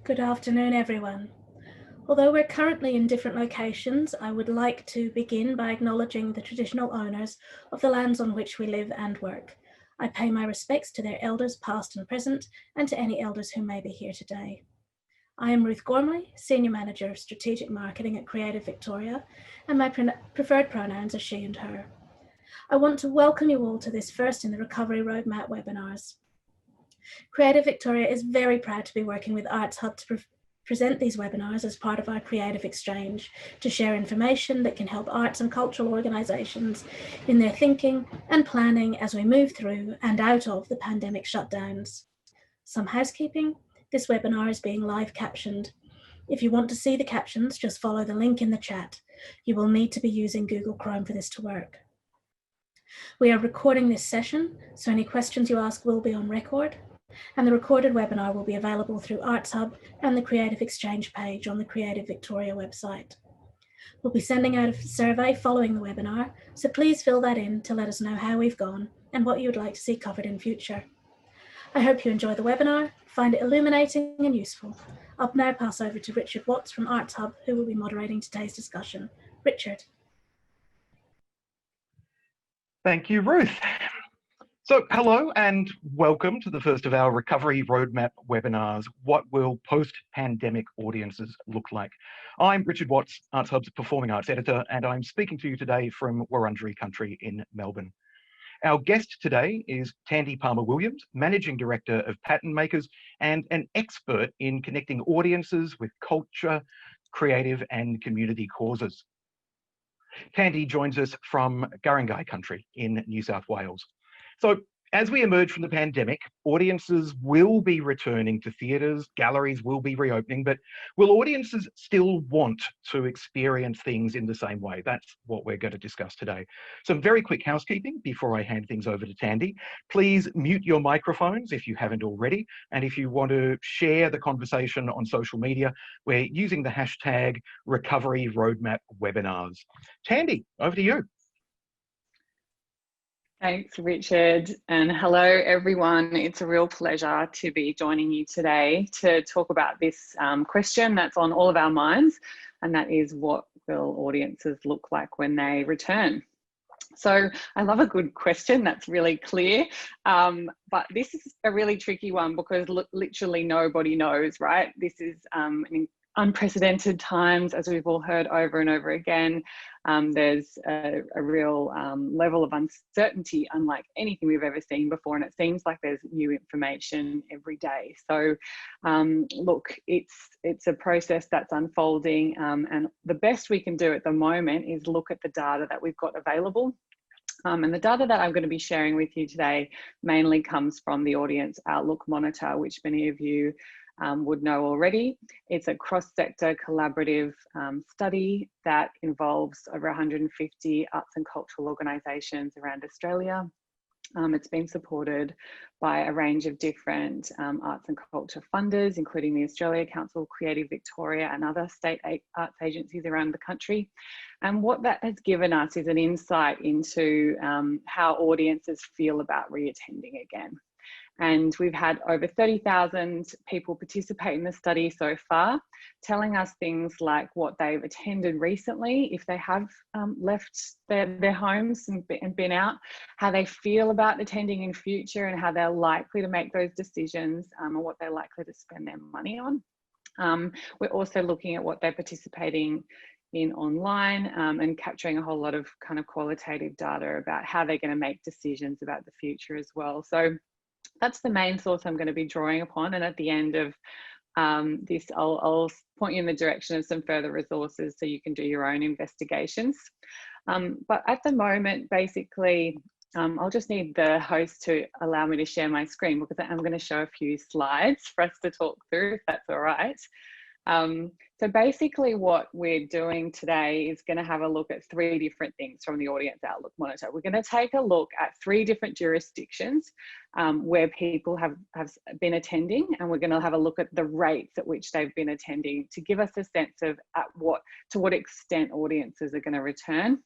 Good afternoon, everyone. Although we're currently in different locations, I would like to begin by acknowledging the traditional owners of the lands on which we live and work. I pay my respects to their elders past and present, and to any elders who may be here today. I am Ruth Gormley, Senior Manager of Strategic Marketing at Creative Victoria, and my preferred pronouns are she and her. I want to welcome you all to this first in the Recovery Roadmap webinars. Creative Victoria is very proud to be working with Arts Hub to present these webinars as part of our Creative Exchange to share information that can help arts and cultural organisations in their thinking and planning as we move through and out of the pandemic shutdowns. Some housekeeping: this webinar is being live captioned. If you want to see the captions, just follow the link in the chat. You will need to be using Google Chrome for this to work. We are recording this session, so any questions you ask will be on record, and the recorded webinar will be available through Arts Hub and the Creative Exchange page on the Creative Victoria website. We'll be sending out a survey following the webinar, so please fill that in to let us know how we've gone and what you would like to see covered in future. I hope you enjoy the webinar, find it illuminating and useful. I'll now pass over to Richard Watts from Arts Hub, who will be moderating today's discussion. Richard. Thank you, Ruth. So hello and welcome to the first of our Recovery Roadmap webinars, What Will Post-Pandemic Audiences Look Like? I'm Richard Watts, Arts Hub's Performing Arts Editor, and I'm speaking to you today from Wurundjeri country in Melbourne. Our guest today is Tandy Palmer-Williams, Managing Director of Pattern Makers and an expert in connecting audiences with culture, creative and community causes. Tandy joins us from Guringai country in New South Wales. So as we emerge from the pandemic, audiences will be returning to theatres, galleries will be reopening, but will audiences still want to experience things in the same way? That's what we're going to discuss today. Some very quick housekeeping before I hand things over to Tandy. Please mute your microphones if you haven't already. And if you want to share the conversation on social media, we're using the hashtag Recovery Roadmap Webinars. Tandy, over to you. Thanks, Richard, and hello everyone. It's a real pleasure to be joining you today to talk about this question that's on all of our minds, and that is, what will audiences look like when they return? So I love a good question that's really clear, but this is a really tricky one because literally nobody knows, right? This is unprecedented times, as we've all heard over and over again. There's a real level of uncertainty unlike anything we've ever seen before, and it seems like there's new information every day. So look, it's a process that's unfolding, and the best we can do at the moment is look at the data that we've got available. And the data that I'm going to be sharing with you today mainly comes from the Audience Outlook Monitor, which many of you would know already. It's a cross-sector collaborative study that involves over 150 arts and cultural organisations around Australia. It's been supported by a range of different arts and culture funders, including the Australia Council, Creative Victoria and other state arts agencies around the country. And what that has given us is an insight into how audiences feel about reattending again. And we've had over 30,000 people participate in the study so far, telling us things like what they've attended recently, if they have left their homes and been out, how they feel about attending in future and how they're likely to make those decisions, and what they're likely to spend their money on. We're also looking at what they're participating in online, and capturing a whole lot of kind of qualitative data about how they're going to make decisions about the future as well. So that's the main source I'm going to be drawing upon, and at the end of this I'll point you in the direction of some further resources so you can do your own investigations. But at the moment, basically, I'll just need the host to allow me to share my screen, because I'm going to show a few slides for us to talk through, if that's all right. So basically what we're doing today is going to have a look at three different things from the Audience Outlook Monitor. We're going to take a look at three different jurisdictions where people have been attending, and we're going to have a look at the rates at which they've been attending to give us a sense of to what extent audiences are going to return.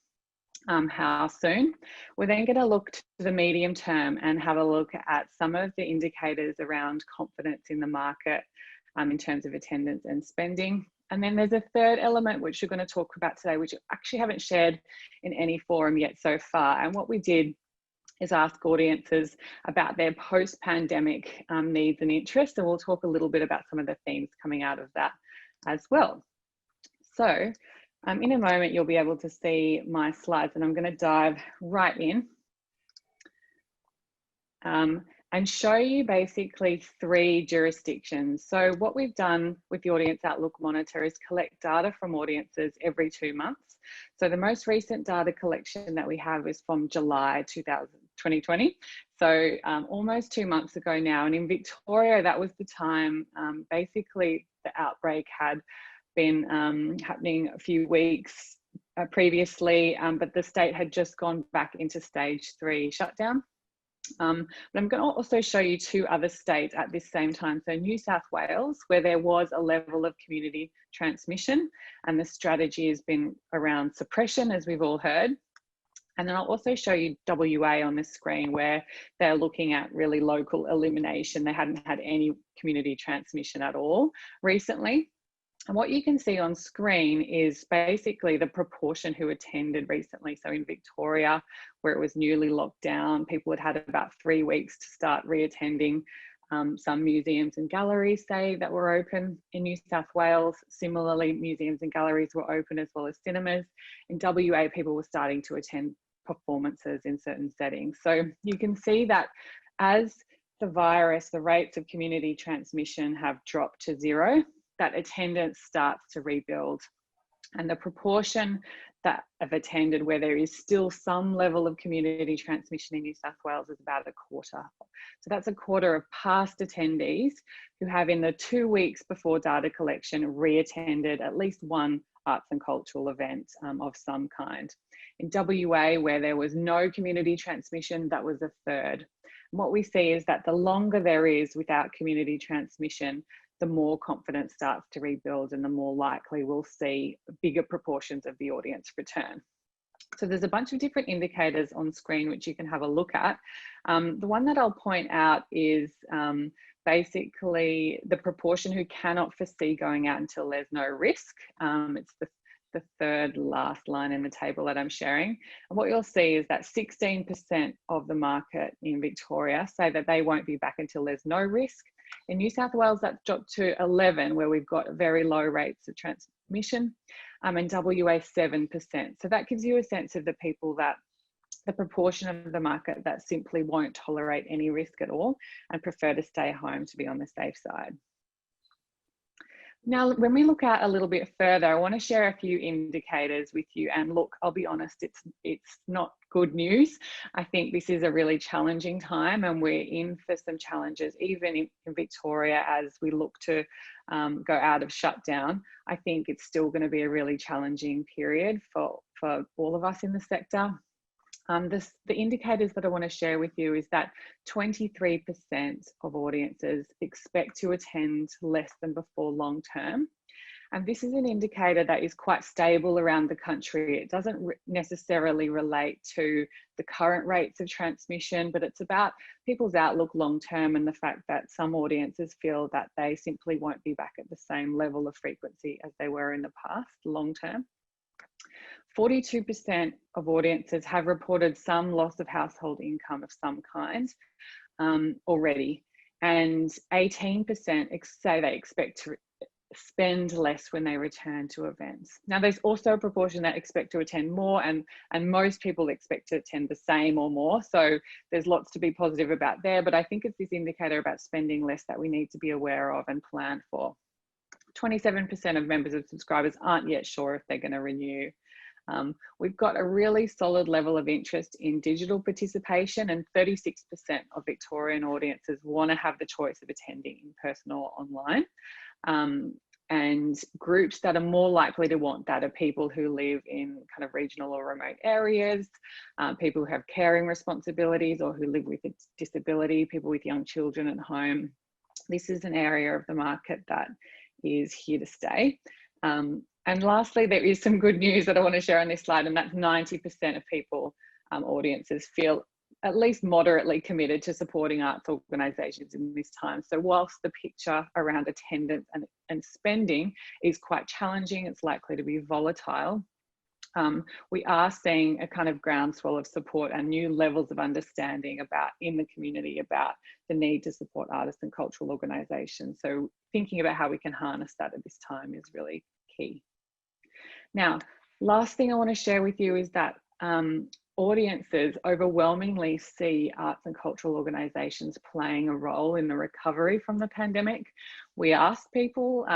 How soon. We're then going to look to the medium term and have a look at some of the indicators around confidence in the market, in terms of attendance and spending. And then there's a third element which we're going to talk about today, which I actually haven't shared in any forum yet so far. And what we did is ask audiences about their post-pandemic needs and interests, and we'll talk a little bit about some of the themes coming out of that as well. So in a moment, you'll be able to see my slides, and I'm going to dive right in and show you basically 3 jurisdictions. So what we've done with the Audience Outlook Monitor is collect data from audiences every 2 months. So the most recent data collection that we have is from July 2020. So almost 2 months ago now. And in Victoria, that was the time basically the outbreak had been happening a few weeks previously, but the state had just gone back into stage 3 shutdown. But I'm going to also show you 2 other states at this same time. So New South Wales, where there was a level of community transmission, and the strategy has been around suppression, as we've all heard. And then I'll also show you WA on the screen, where they're looking at really local elimination. They hadn't had any community transmission at all recently. And what you can see on screen is basically the proportion who attended recently. So in Victoria, where it was newly locked down, people had about 3 weeks to start reattending. Some museums and galleries say that were open. In New South Wales, similarly, museums and galleries were open, as well as cinemas. In WA, people were starting to attend performances in certain settings. So you can see that as the virus, the rates of community transmission have dropped to 0, that attendance starts to rebuild, and the proportion that have attended where there is still some level of community transmission in New South Wales is about a quarter. So that's a quarter of past attendees who have, in the 2 weeks before data collection, reattended at least one arts and cultural event of some kind. In WA, where there was no community transmission, that was a third. And what we see is that the longer there is without community transmission, the more confidence starts to rebuild, and the more likely we'll see bigger proportions of the audience return. So there's a bunch of different indicators on screen which you can have a look at. The one that I'll point out is basically the proportion who cannot foresee going out until there's no risk. It's the third last line in the table that I'm sharing. And what you'll see is that 16% of the market in Victoria say that they won't be back until there's no risk. In New South Wales, that's dropped to 11, where we've got very low rates of transmission, and WA 7%. So that gives you a sense of the people that, the proportion of the market that simply won't tolerate any risk at all and prefer to stay home to be on the safe side. Now, when we look out a little bit further, I want to share a few indicators with you. And look, I'll be honest, it's not good news. I think this is a really challenging time, and we're in for some challenges, even in Victoria, as we look to go out of shutdown. I think it's still going to be a really challenging period for all of us in the sector. The indicators that I want to share with you is that 23% of audiences expect to attend less than before long term. And this is an indicator that is quite stable around the country. It doesn't necessarily relate to the current rates of transmission, but it's about people's outlook long term, and the fact that some audiences feel that they simply won't be back at the same level of frequency as they were in the past long term. 42% of audiences have reported some loss of household income of some kind already, and 18% say they expect to spend less when they return to events. Now, there's also a proportion that expect to attend more, and most people expect to attend the same or more. So there's lots to be positive about there, but I think it's this indicator about spending less that we need to be aware of and plan for. 27% of members of subscribers aren't yet sure if they're going to renew. We've got a really solid level of interest in digital participation, and 36% of Victorian audiences want to have the choice of attending in person or online. And groups that are more likely to want that are people who live in kind of regional or remote areas, people who have caring responsibilities or who live with a disability, people with young children at home. This is an area of the market that is here to stay. And lastly, there is some good news that I want to share on this slide, and that's 90% of people, audiences, feel at least moderately committed to supporting arts organisations in this time. So whilst the picture around attendance and spending is quite challenging, it's likely to be volatile, we are seeing a kind of groundswell of support and new levels of understanding in the community about the need to support artists and cultural organisations. So thinking about how we can harness that at this time is really key. Now, last thing I want to share with you is that audiences overwhelmingly see arts and cultural organisations playing a role in the recovery from the pandemic. We asked people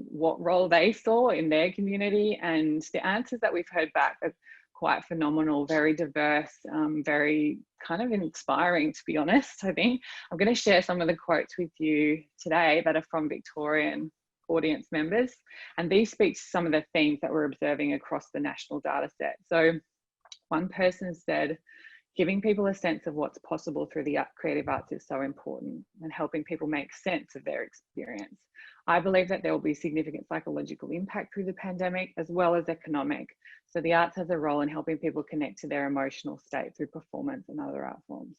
what role they saw in their community, and the answers that we've heard back are quite phenomenal, very diverse, very kind of inspiring, to be honest. I think I'm going to share some of the quotes with you today that are from Victorian audience members, and these speak to some of the themes that we're observing across the national data set. So one person said, giving people a sense of what's possible through the creative arts is so important, and helping people make sense of their experience. I believe that there will be significant psychological impact through the pandemic as well as economic. So the arts has a role in helping people connect to their emotional state through performance and other art forms.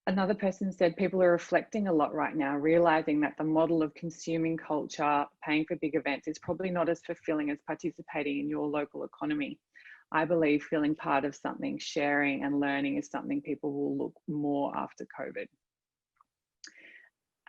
Another person said people are reflecting a lot right now, realizing that the model of consuming culture, paying for big events is probably not as fulfilling as participating in your local economy. I believe feeling part of something, sharing and learning is something people will look more after COVID.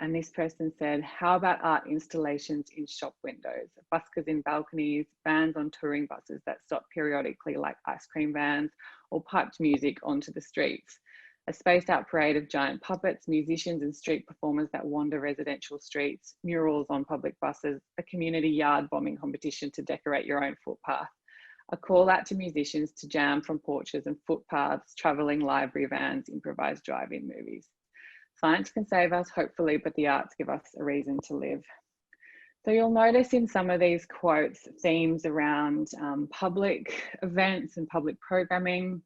And this person said, how about art installations in shop windows, buskers in balconies, vans on touring buses that stop periodically like ice cream vans, or piped music onto the streets? A spaced out parade of giant puppets, musicians and street performers that wander residential streets, murals on public buses, a community yard bombing competition to decorate your own footpath, a call out to musicians to jam from porches and footpaths, travelling library vans, improvised drive-in movies. Science can save us, hopefully, but the arts give us a reason to live. So you'll notice in some of these quotes themes around public events and public programming,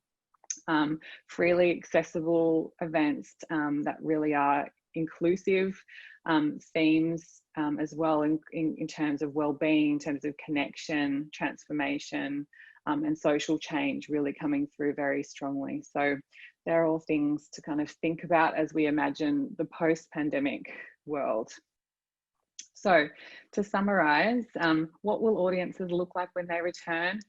freely accessible events that really are inclusive, themes as well in terms of well-being, in terms of connection, transformation, and social change really coming through very strongly. So they're all things to kind of think about as we imagine the post-pandemic world. So to summarise, what will audiences look like when they return?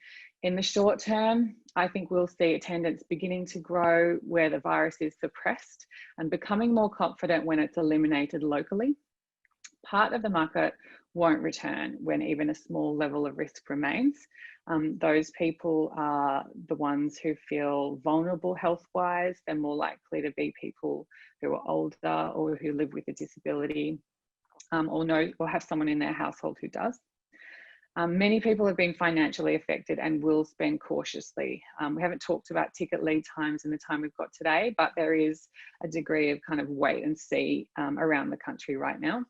In the short term, I think we'll see attendance beginning to grow where the virus is suppressed and becoming more confident when it's eliminated locally. Part of the market won't return when even a small level of risk remains. Those people are the ones who feel vulnerable health-wise. They're more likely to be people who are older or who live with a disability, or have someone in their household who does. Many people have been financially affected and will spend cautiously. We haven't talked about ticket lead times in the time we've got today, but there is a degree of kind of wait and see around the country right now.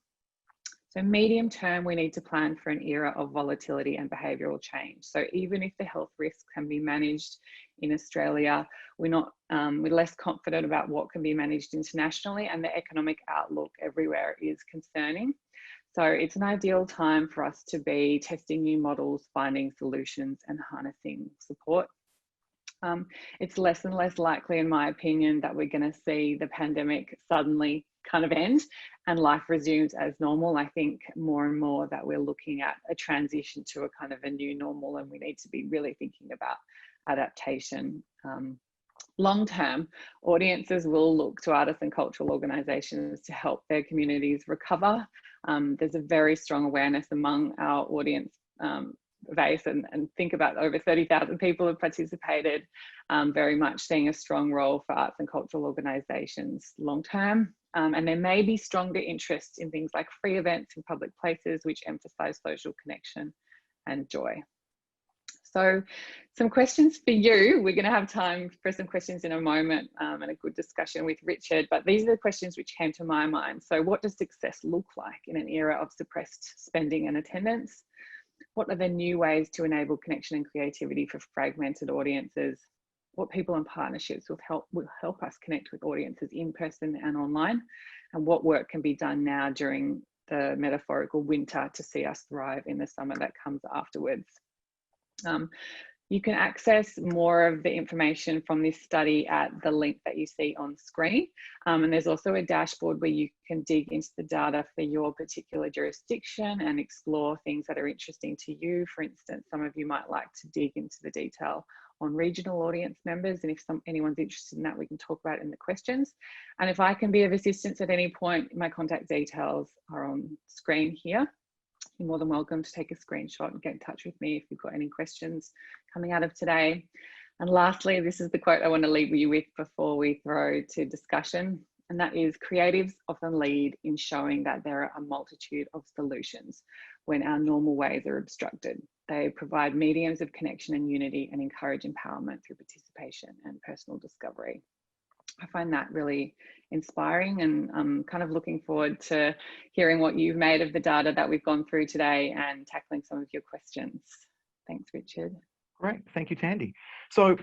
So medium term, we need to plan for an era of volatility and behavioural change. So even if the health risks can be managed in Australia, we're less confident about what can be managed internationally, and the economic outlook everywhere is concerning. So it's an ideal time for us to be testing new models, finding solutions and harnessing support. It's less and less likely, in my opinion, that we're going to see the pandemic suddenly kind of end and life resumes as normal. I think more and more that we're looking at a transition to a kind of a new normal, and we need to be really thinking about adaptation. Long term, audiences will look to artists and cultural organisations to help their communities recover. There's a very strong awareness among our audience base, and think about over 30,000 people have participated, very much seeing a strong role for arts and cultural organisations long term. And there may be stronger interest in things like free events in public places which emphasise social connection and joy. So some questions for you. We're going to have time for some questions in a moment and a good discussion with Richard, but these are the questions which came to my mind. So what does success look like in an era of suppressed spending and attendance? What are the new ways to enable connection and creativity for fragmented audiences? What people and partnerships will help us connect with audiences in person and online? And what work can be done now during the metaphorical winter to see us thrive in the summer that comes afterwards? You can access more of the information from this study at the link that you see on screen. And there's also a dashboard where you can dig into the data for your particular jurisdiction and explore things that are interesting to you. For instance, some of you might like to dig into the detail on regional audience members. And if anyone's interested in that, we can talk about it in the questions. And if I can be of assistance at any point, my contact details are on screen here. You're more than welcome to take a screenshot and get in touch with me if you've got any questions coming out of today. And lastly, this is the quote I want to leave you with before we throw to discussion. And that is, creatives often lead in showing that there are a multitude of solutions when our normal ways are obstructed. They provide mediums of connection and unity and encourage empowerment through participation and personal discovery. I find that really inspiring, and I'm kind of looking forward to hearing what you've made of the data that we've gone through today and tackling some of your questions. Thanks, Richard. Great, thank you, Tandy. So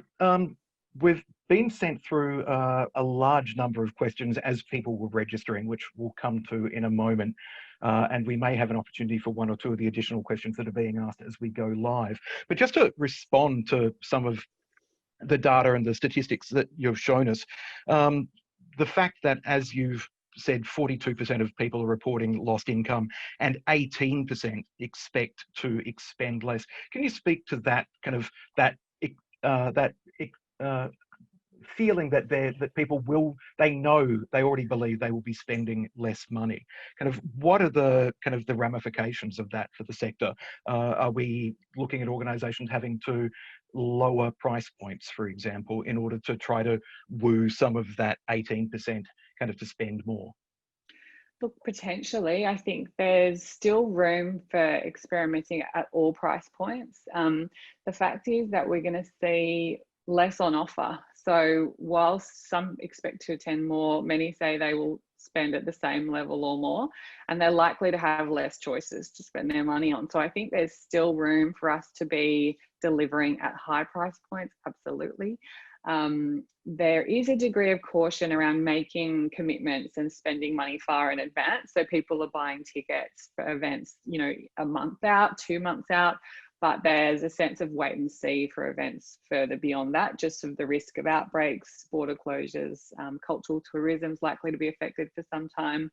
we've been sent through a large number of questions as people were registering, which we'll come to in a moment. And we may have an opportunity for one or two of the additional questions that are being asked as we go live. But just to respond to some of the data and the statistics that you've shown us, the fact that, as you've said, 42% of people are reporting lost income and 18% expect to expend less. Can you speak to that kind of feeling that people will, they already believe they will be spending less money? Kind of what are the ramifications of that for the sector? Are we looking at organisations having to lower price points, for example, in order to try to woo some of that 18% kind of to spend more? Look, potentially, I think there's still room for experimenting at all price points. The fact is that we're going to see less on offer. So whilst some expect to attend more, many say they will spend at the same level or more, and they're likely to have less choices to spend their money on. So I think there's still room for us to be delivering at high price points, absolutely. There is a degree of caution around making commitments and spending money far in advance. So people are buying tickets for events, you know, a month out, 2 months out, but there's a sense of wait and see for events further beyond that, just of the risk of outbreaks, border closures, cultural tourism is likely to be affected for some time.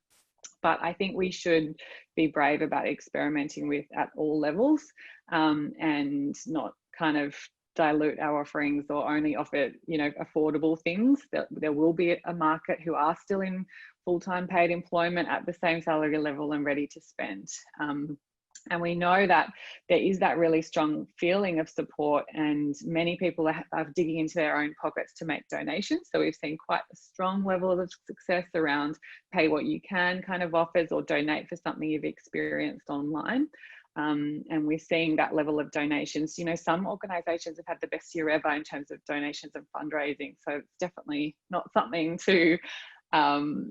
But I think we should be brave about experimenting with at all levels, and not kind of dilute our offerings or only offer, you know, affordable things. There will be a market who are still in full-time paid employment at the same salary level and ready to spend. And we know that there is that really strong feeling of support, and many people are digging into their own pockets to make donations. So we've seen quite a strong level of success around pay what you can kind of offers, or donate for something you've experienced online. And we're seeing that level of donations. You know, some organisations have had the best year ever in terms of donations and fundraising. So it's definitely not something to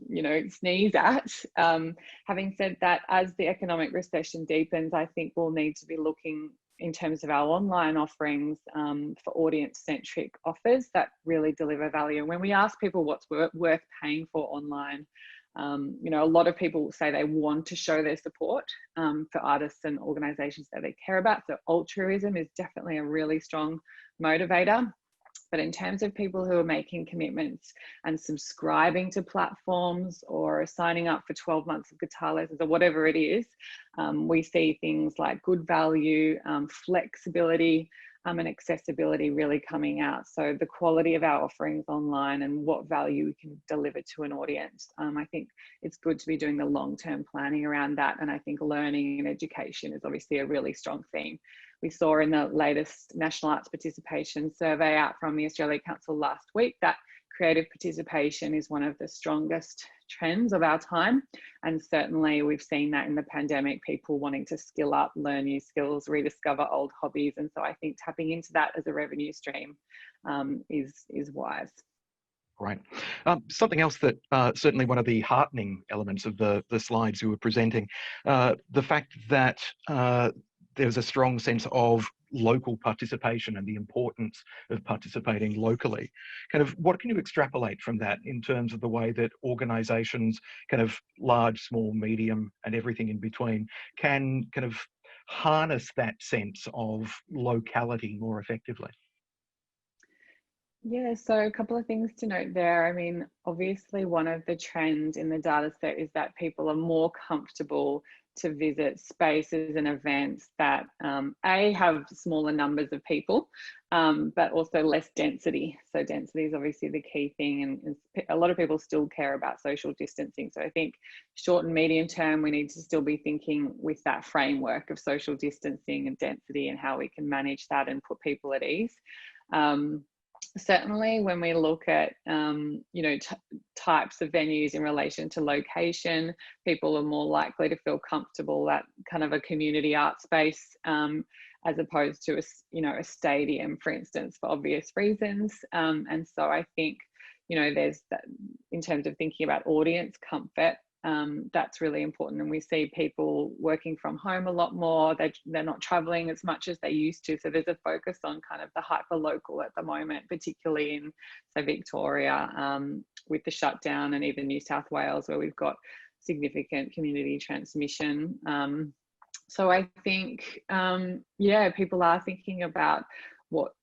you know, sneeze at. Having said that, as the economic recession deepens, I think we'll need to be looking in terms of our online offerings for audience-centric offers that really deliver value. And when we ask people what's worth paying for online, you know, a lot of people say they want to show their support for artists and organisations that they care about. So altruism is definitely a really strong motivator. But in terms of people who are making commitments and subscribing to platforms or signing up for 12 months of guitar lessons or whatever it is, we see things like good value, flexibility, and accessibility really coming out. So the quality of our offerings online and what value we can deliver to an audience. I think it's good to be doing the long-term planning around that. And I think learning and education is obviously a really strong theme. We saw in the latest National Arts Participation Survey out from the Australia Council last week that creative participation is one of the strongest trends of our time. And certainly we've seen that in the pandemic, people wanting to skill up, learn new skills, rediscover old hobbies. And so I think tapping into that as a revenue stream is wise. Right. Something else that certainly one of the heartening elements of the slides you were presenting, the fact that there's a strong sense of local participation and the importance of participating locally. Kind of what can you extrapolate from that in terms of the way that organisations, kind of large, small, medium, and everything in between, can kind of harness that sense of locality more effectively? Yeah, so a couple of things to note there. I mean, obviously, one of the trends in the data set is that people are more comfortable to visit spaces and events that A, have smaller numbers of people, but also less density. So density is obviously the key thing, and a lot of people still care about social distancing. So I think short and medium term, we need to still be thinking with that framework of social distancing and density and how we can manage that and put people at ease. Certainly when we look at types of venues in relation to location, people are more likely to feel comfortable at kind of a community art space, as opposed to a stadium, for instance, for obvious reasons. And so I think there's that in terms of thinking about audience comfort. That's really important, and we see people working from home a lot more. They're not traveling as much as they used to, so there's a focus on kind of the hyper local at the moment, particularly in Victoria, with the shutdown, and even New South Wales, where we've got significant community transmission. So I think people are thinking about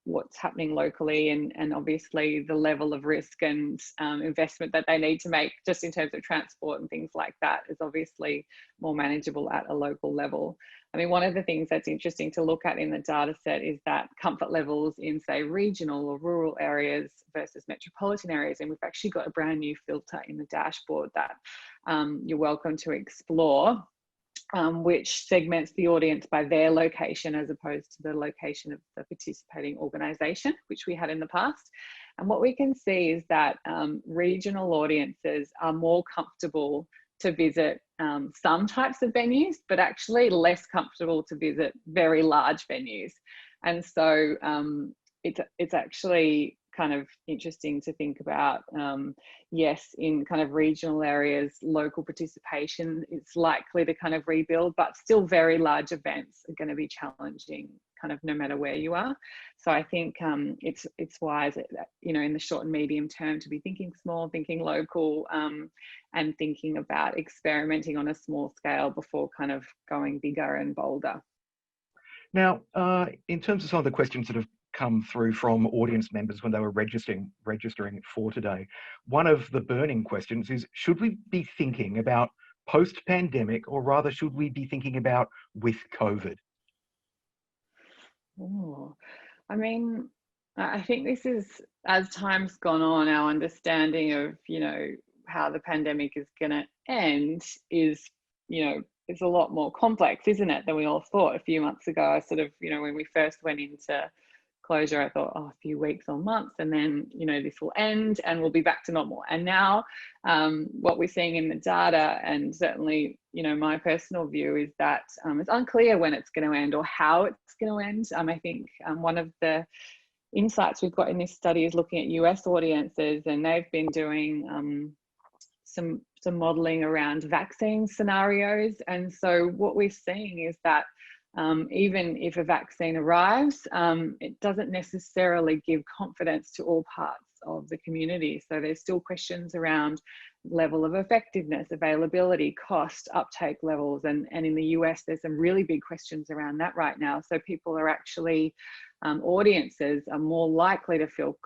what's happening locally, and obviously the level of risk and investment that they need to make just in terms of transport and things like that is obviously more manageable at a local level. I mean, one of the things that's interesting to look at in the data set is that comfort levels in, say, regional or rural areas versus metropolitan areas, and we've actually got a brand new filter in the dashboard that you're welcome to explore, which segments the audience by their location as opposed to the location of the participating organisation, which we had in the past. And what we can see is that regional audiences are more comfortable to visit some types of venues, but actually less comfortable to visit very large venues. And so it's actually kind of interesting to think about. Yes, in kind of regional areas, local participation is likely to kind of rebuild, but still very large events are going to be challenging kind of no matter where you are. So I think it's wise, in the short and medium term, to be thinking small, thinking local, and thinking about experimenting on a small scale before kind of going bigger and bolder. Now, in terms of some of the questions that have come through from audience members when they were registering for today, one of the burning questions is, should we be thinking about post-pandemic, or rather should we be thinking about with COVID? Oh, I mean, I think this is, as time's gone on, our understanding of, how the pandemic is going to end is, it's a lot more complex, isn't it, than we all thought a few months ago. I sort of, when we first went into closure, I thought, a few weeks or months, and then, this will end and we'll be back to normal. And now what we're seeing in the data, and certainly, my personal view, is that it's unclear when it's going to end or how it's going to end. I think one of the insights we've got in this study is looking at US audiences, and they've been doing some modeling around vaccine scenarios. And so what we're seeing is that even if a vaccine arrives, it doesn't necessarily give confidence to all parts of the community. So there's still questions around level of effectiveness, availability, cost, uptake levels. And in the US, there's some really big questions around that right now. So people are actually, audiences are more likely to feel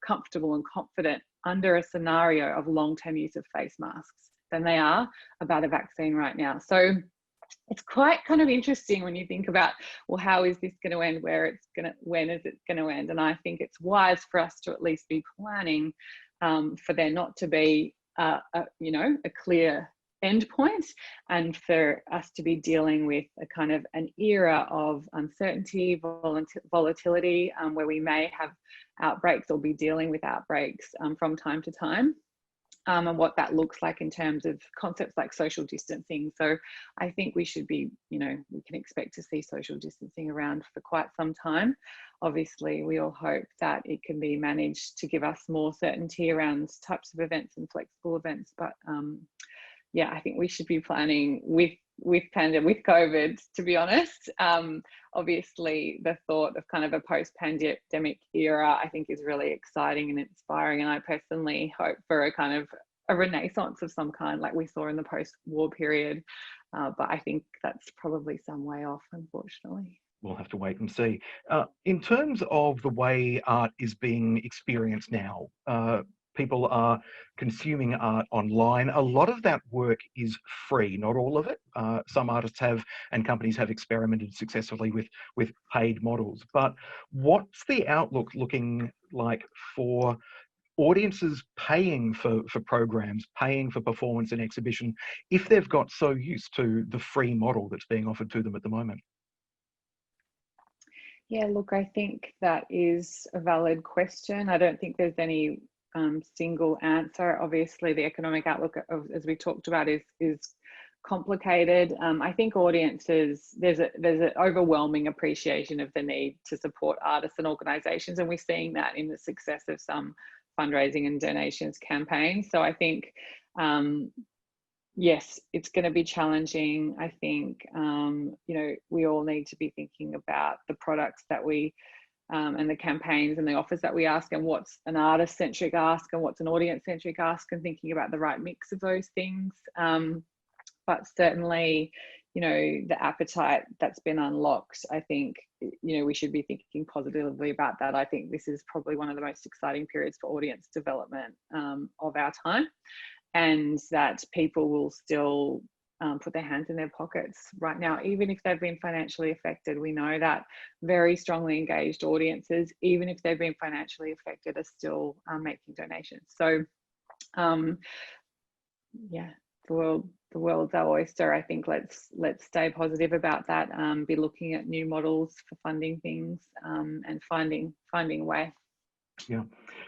comfortable and confident under a scenario of long-term use of face masks than they are about a vaccine right now. So it's quite kind of interesting when you think about, well, how is this going to end? When is it going to end? And I think it's wise for us to at least be planning for there not to be a clear end point, and for us to be dealing with a kind of an era of uncertainty, volatility, where we may have outbreaks or be dealing with outbreaks from time to time. And what that looks like in terms of concepts like social distancing. So I think we should be, we can expect to see social distancing around for quite some time. Obviously, we all hope that it can be managed to give us more certainty around types of events and flexible events. But I think we should be planning with COVID, to be honest. Obviously, the thought of kind of a post-pandemic era, I think, is really exciting and inspiring. And I personally hope for a kind of a renaissance of some kind, like we saw in the post-war period, but I think that's probably some way off, unfortunately. We'll have to wait and see. In terms of the way art is being experienced now, people are consuming art online. A lot of that work is free, not all of it. Some artists have, and companies have experimented successfully with paid models. But what's the outlook looking like for audiences paying for programs, paying for performance and exhibition, if they've got so used to the free model that's being offered to them at the moment? Yeah, look, I think that is a valid question. I don't think there's any single answer. Obviously, the economic outlook, as we talked about, is complicated. I think audiences, there's an overwhelming appreciation of the need to support artists and organisations, and we're seeing that in the success of some fundraising and donations campaigns. So I think, yes, it's going to be challenging. I think, you know, we all need to be thinking about the products that we and the campaigns and the offers that we ask, and what's an artist-centric ask and what's an audience-centric ask, and thinking about the right mix of those things. But certainly, you know, the appetite that's been unlocked, I think, you know, we should be thinking positively about that. I think this is probably one of the most exciting periods for audience development of our time, and that people will still put their hands in their pockets right now, even if they've been financially affected. We know that very strongly engaged audiences, even if they've been financially affected, are still making donations. So yeah, the world's our oyster. I think let's stay positive about that. Be looking at new models for funding things, and finding a way. Yeah.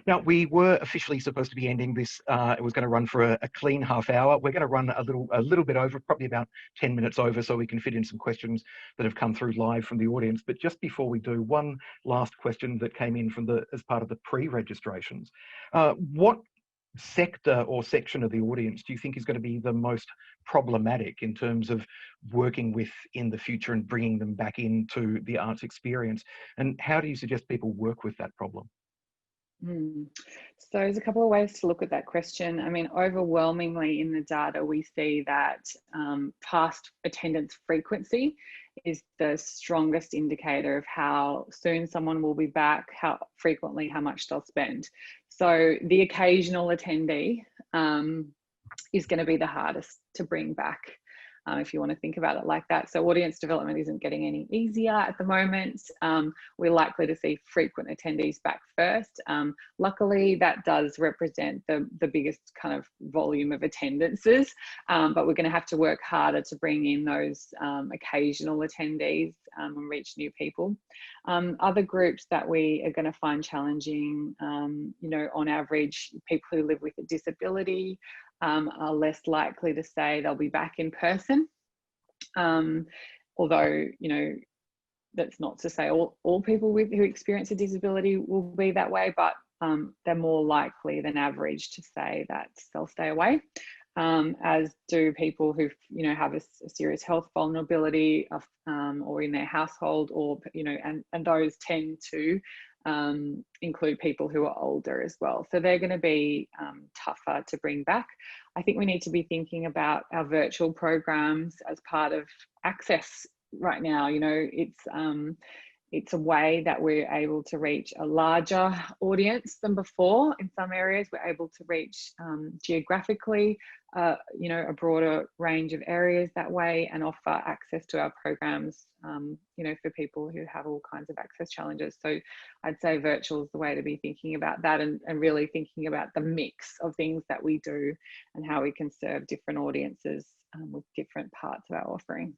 Now, we were officially supposed to be ending this. It was going to run for a clean half hour. We're going to run a little bit over, probably about 10 minutes over, so we can fit in some questions that have come through live from the audience. But just before we do, one last question that came in from as part of the pre-registrations. What sector or section of the audience do you think is going to be the most problematic in terms of working with in the future and bringing them back into the arts experience? And how do you suggest people work with that problem? So there's a couple of ways to look at that question. I mean, overwhelmingly in the data, we see that past attendance frequency is the strongest indicator of how soon someone will be back, how frequently, how much they'll spend. So the occasional attendee is going to be the hardest to bring back, if you want to think about it like that. So audience development isn't getting any easier at the moment. We're likely to see frequent attendees back first. Luckily, that does represent the biggest kind of volume of attendances, but we're going to have to work harder to bring in those occasional attendees and reach new people. Other groups that we are going to find challenging, you know, on average, people who live with a disability, are less likely to say they'll be back in person. Although, you know, that's not to say all people who experience a disability will be that way, but they're more likely than average to say that they'll stay away, as do people who, you know, have a serious health vulnerability or in their household, or, you know, and those tend to include people who are older as well. So they're going to be tougher to bring back. I think we need to be thinking about our virtual programs as part of access right now. You know, it's a way that we're able to reach a larger audience than before. In some areas, we're able to reach geographically, you know, a broader range of areas that way, and offer access to our programs, you know, for people who have all kinds of access challenges. So I'd say virtual is the way to be thinking about that, and really thinking about the mix of things that we do and how we can serve different audiences with different parts of our offering.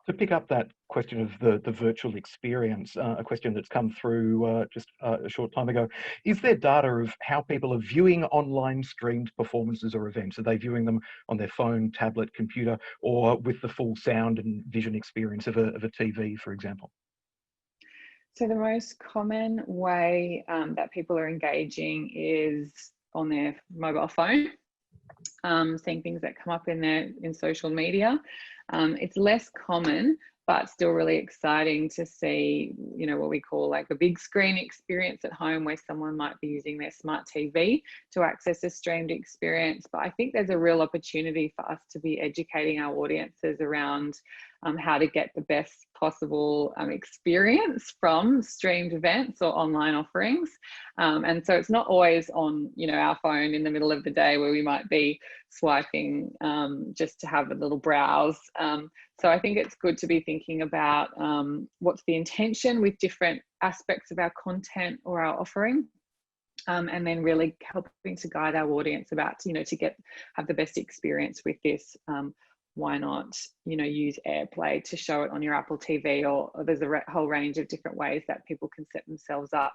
To pick up that question of the virtual experience, a question that's come through just a short time ago, is there data of how people are viewing online streamed performances or events? Are they viewing them on their phone, tablet, computer, or with the full sound and vision experience of a TV, for example? So the most common way that people are engaging is on their mobile phone, seeing things that come up in social media. It's less common but still really exciting to see, you know, what we call like a big screen experience at home, where someone might be using their smart TV to access a streamed experience. But I think there's a real opportunity for us to be educating our audiences around how to get the best possible experience from streamed events or online offerings. And so it's not always on, you know, our phone in the middle of the day where we might be swiping just to have a little browse. So I think it's good to be thinking about what's the intention with different aspects of our content or our offering. And then really helping to guide our audience about, you know, to have the best experience with this. Why not, you know, use AirPlay to show it on your Apple TV, or there's a whole range of different ways that people can set themselves up.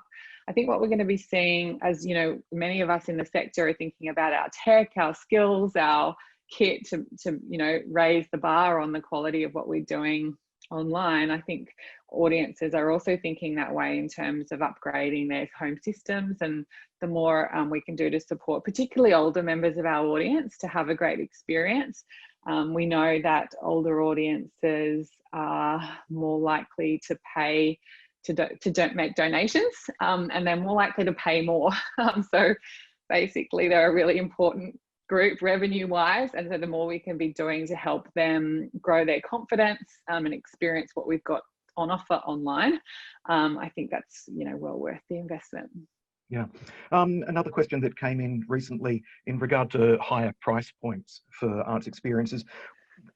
I think what we're going to be seeing, as you know, many of us in the sector are thinking about our tech, our skills, our kit to you know, raise the bar on the quality of what we're doing online. I think audiences are also thinking that way in terms of upgrading their home systems, and the more we can do to support particularly older members of our audience to have a great experience. We know that older audiences are more likely to pay to make donations, and they're more likely to pay more. So basically they're a really important group revenue wise, and so the more we can be doing to help them grow their confidence and experience what we've got on offer online, I think that's, you know, well worth the investment. Yeah. Another question that came in recently in regard to higher price points for arts experiences: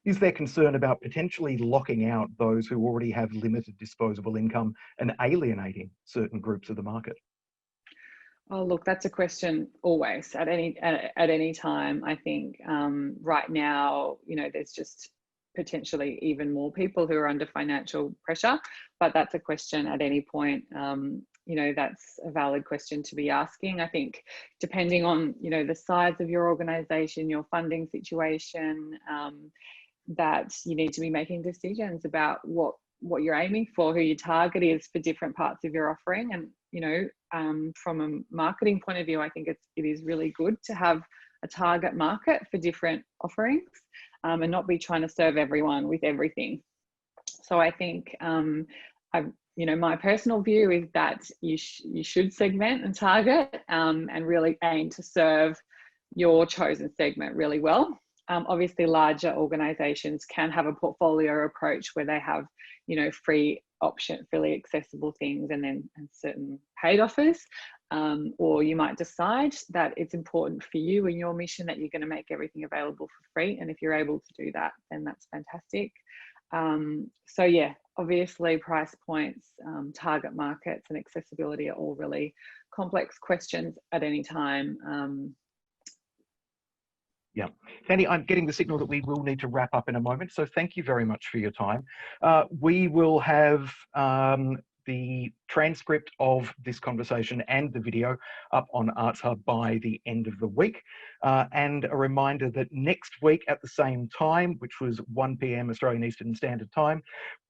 is there concern about potentially locking out those who already have limited disposable income and alienating certain groups of the market? Oh, look, that's a question always at any time. I think right now, you know, there's just potentially even more people who are under financial pressure, but that's a question at any point. You know, that's a valid question to be asking. I think depending on, you know, the size of your organization, your funding situation, that you need to be making decisions about what you're aiming for, who your target is for different parts of your offering. And, you know, from a marketing point of view, I think it is really good to have a target market for different offerings, and not be trying to serve everyone with everything. So I think, you know, my personal view is that you should segment and target, and really aim to serve your chosen segment really well. Obviously, larger organizations can have a portfolio approach where they have, you know, free option, freely accessible things, and then certain paid offers. Or you might decide that it's important for you and your mission that you're going to make everything available for free. And if you're able to do that, then that's fantastic. So yeah, obviously price points, target markets and accessibility are all really complex questions at any time. Yeah. Sandy, I'm getting the signal that we will need to wrap up in a moment, so thank you very much for your time. We will have the transcript of this conversation and the video up on Arts Hub by the end of the week. And a reminder that next week at the same time, which was 1 p.m. Australian Eastern Standard Time,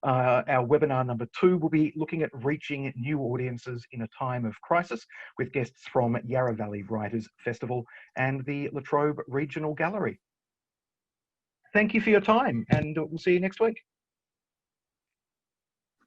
our webinar number 2 will be looking at reaching new audiences in a time of crisis, with guests from Yarra Valley Writers Festival and the La Trobe Regional Gallery. Thank you for your time, and we'll see you next week.